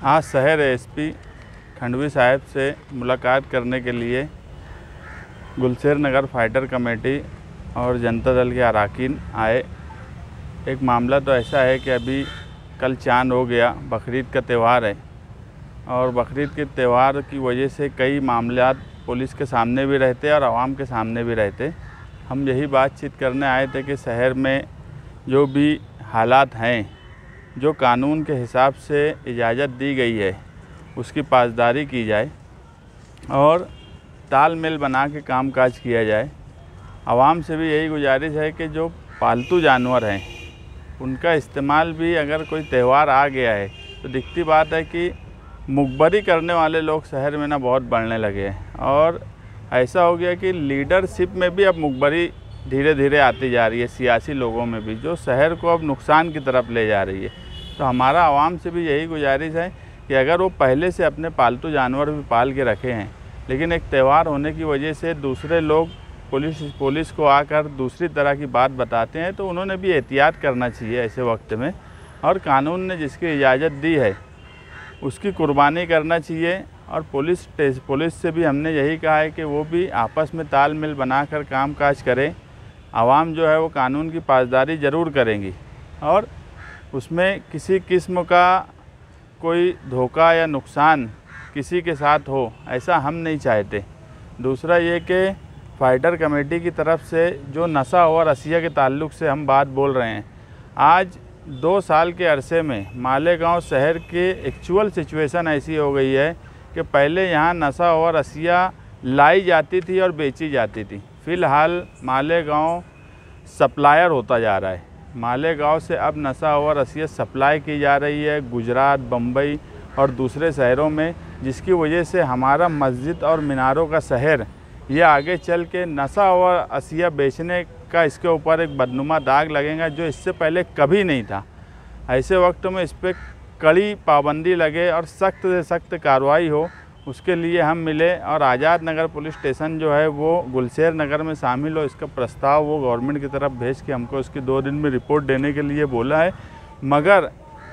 आज शहर एसपी खंडवी साहब से मुलाकात करने के लिए गुलशेर नगर फाइटर कमेटी और जनता दल के अरकान आए। एक मामला तो ऐसा है कि अभी कल चांद हो गया, बकरीद का त्यौहार है और बकरीद के त्यौहार की वजह से कई मामलात पुलिस के सामने भी रहते और आवाम के सामने भी रहते। हम यही बातचीत करने आए थे कि शहर में जो भी हालात हैं, जो कानून के हिसाब से इजाज़त दी गई है उसकी पासदारी की जाए और तालमेल बना के कामकाज किया जाए। आवाम से भी यही गुजारिश है कि जो पालतू जानवर हैं उनका इस्तेमाल भी, अगर कोई त्यौहार आ गया है तो दिखती बात है कि मुखबरी करने वाले लोग शहर में ना बहुत बढ़ने लगे हैं और ऐसा हो गया कि लीडरशिप में भी अब मुखबरी धीरे धीरे आती जा रही है, सियासी लोगों में भी, जो शहर को अब नुकसान की तरफ ले जा रही है। तो हमारा आवाम से भी यही गुजारिश है कि अगर वो पहले से अपने पालतू जानवर भी पाल के रखे हैं, लेकिन एक त्यौहार होने की वजह से दूसरे लोग पुलिस को आकर दूसरी तरह की बात बताते हैं, तो उन्होंने भी एहतियात करना चाहिए ऐसे वक्त में और कानून ने जिसकी इजाज़त दी है उसकी कुर्बानी करना चाहिए। और पुलिस से भी हमने यही कहा है कि वो भी आपस में तालमेल बनाकर कामकाज करें। आवाम जो है वो कानून की पासदारी ज़रूर करेंगी और उसमें किसी किस्म का कोई धोखा या नुकसान किसी के साथ हो, ऐसा हम नहीं चाहते। दूसरा ये कि फाइटर कमेटी की तरफ से जो नशा और अशिया के ताल्लुक़ से हम बात बोल रहे हैं, आज 2 साल के अरसे में मालेगांव शहर के एक्चुअल सिचुएशन ऐसी हो गई है कि पहले यहाँ नशा और अशिया लाई जाती थी और बेची जाती थी। फ़िलहाल मालेगांव सप्लायर होता जा रहा है। मालेगांव से अब नशा और अशिया सप्लाई की जा रही है गुजरात, बम्बई और दूसरे शहरों में, जिसकी वजह से हमारा मस्जिद और मीनारों का शहर ये आगे चल के नशा और अशिया बेचने का इसके ऊपर एक बदनुमा दाग लगेगा जो इससे पहले कभी नहीं था। ऐसे वक्त में इस पर कड़ी पाबंदी लगे और सख्त से सख्त कार्रवाई हो, उसके लिए हम मिले और आज़ाद नगर पुलिस स्टेशन जो है वो गुलशेर नगर में शामिल हो, इसका प्रस्ताव वो गवर्नमेंट की तरफ भेज के हमको इसकी 2 दिन में रिपोर्ट देने के लिए बोला है। मगर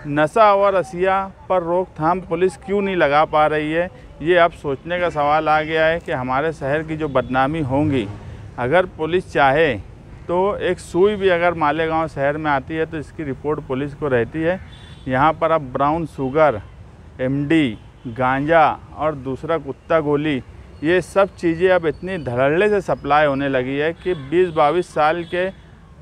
नशा और अशिया पर रोकथाम पुलिस क्यों नहीं लगा पा रही है, ये अब सोचने का सवाल आ गया है कि हमारे शहर की जो बदनामी होंगी, अगर पुलिस चाहे तो एक सुई भी अगर मालेगांव शहर में आती है तो इसकी रिपोर्ट पुलिस को रहती है। यहाँ पर अब ब्राउन शुगर, एमडी, गांजा और दूसरा कुत्ता गोली, ये सब चीज़ें अब इतनी धड़ल्ले से सप्लाई होने लगी है कि 20-22 साल के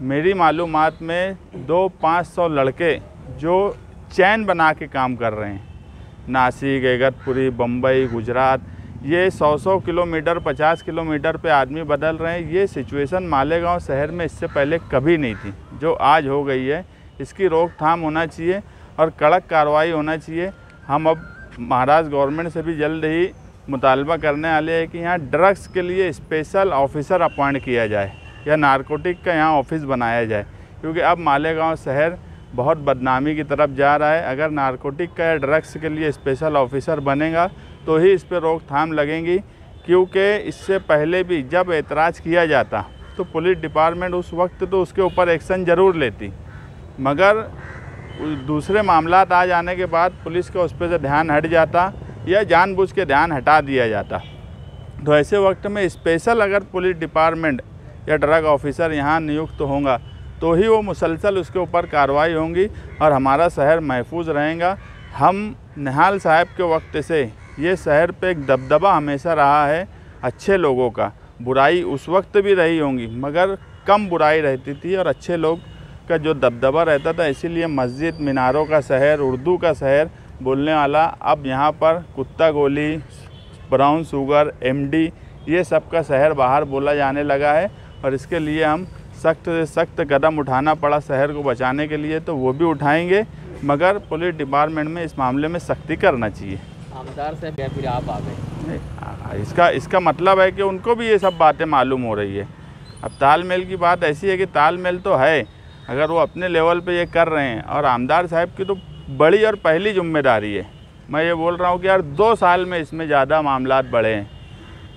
मेरी मालूमात में 200-500 लड़के जो चैन बना के काम कर रहे हैं, नासिक, इगतपुरी, बम्बई, गुजरात, ये 100 किलोमीटर 50 किलोमीटर पे आदमी बदल रहे हैं। ये सिचुएशन मालेगांव शहर में इससे पहले कभी नहीं थी, जो आज हो गई है। इसकी रोकथाम होना चाहिए और कड़क कार्रवाई होना चाहिए। हम अब महाराष्ट्र गवर्नमेंट से भी जल्द ही मुतालबा करने वाले हैं कि यहाँ ड्रग्स के लिए स्पेशल ऑफिसर अपॉइंट किया जाए या नारकोटिक का यहाँ ऑफिस बनाया जाए, क्योंकि अब मालेगांव शहर बहुत बदनामी की तरफ जा रहा है। अगर नारकोटिक का या ड्रग्स के लिए स्पेशल ऑफिसर बनेगा तो ही इस पर रोकथाम लगेंगी, क्योंकि इससे पहले भी जब एतराज़ किया जाता तो पुलिस डिपार्टमेंट उस वक्त तो उसके ऊपर एक्शन ज़रूर लेती, मगर दूसरे मामलात आ जाने के बाद पुलिस का उस पर से ध्यान हट जाता या जानबूझ के ध्यान हटा दिया जाता। तो ऐसे वक्त में स्पेशल अगर पुलिस डिपार्टमेंट या ड्रग ऑफिसर यहाँ नियुक्त होगा तो ही वो मुसलसल उसके ऊपर कार्रवाई होंगी और हमारा शहर महफूज रहेगा। हम निहाल साहब के वक्त से ये शहर पे एक दबदबा हमेशा रहा है अच्छे लोगों का। बुराई उस वक्त भी रही होंगी मगर कम बुराई रहती थी और अच्छे लोग का जो दबदबा रहता था, इसीलिए मस्जिद, मीनारों का शहर, उर्दू का शहर बोलने वाला अब यहाँ पर कुत्ता गोली, ब्राउन शुगर, एमडी, ये सब का शहर बाहर बोला जाने लगा है और इसके लिए हम सख्त से सख्त कदम उठाना पड़ा शहर को बचाने के लिए, तो वो भी उठाएंगे, मगर पुलिस डिपार्टमेंट में इस मामले में सख्ती करना चाहिए। आमदार से फिर आप आ गए, इसका मतलब है कि उनको भी ये सब बातें मालूम हो रही है। अब तालमेल की बात ऐसी है कि तालमेल तो है, अगर वो अपने लेवल पे ये कर रहे हैं और आमदार साहब की तो बड़ी और पहली जिम्मेदारी है। मैं ये बोल रहा हूँ कि यार 2 साल में इसमें ज़्यादा मामलात बढ़े हैं,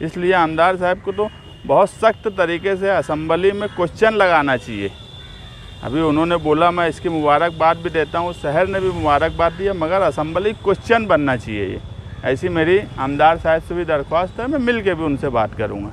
इसलिए आमदार साहब को तो बहुत सख्त तरीके से असेंबली में क्वेश्चन लगाना चाहिए अभी उन्होंने बोला, मैं इसकी मुबारकबाद भी देता हूँ, शहर ने भी मुबारकबाद दिया, मगर असेंबली क्वेश्चन बनना चाहिए ये। ऐसी मेरी आमदार साहब से भी दरख्वास्त है, मैं मिल के भी उनसे बात करूँगा।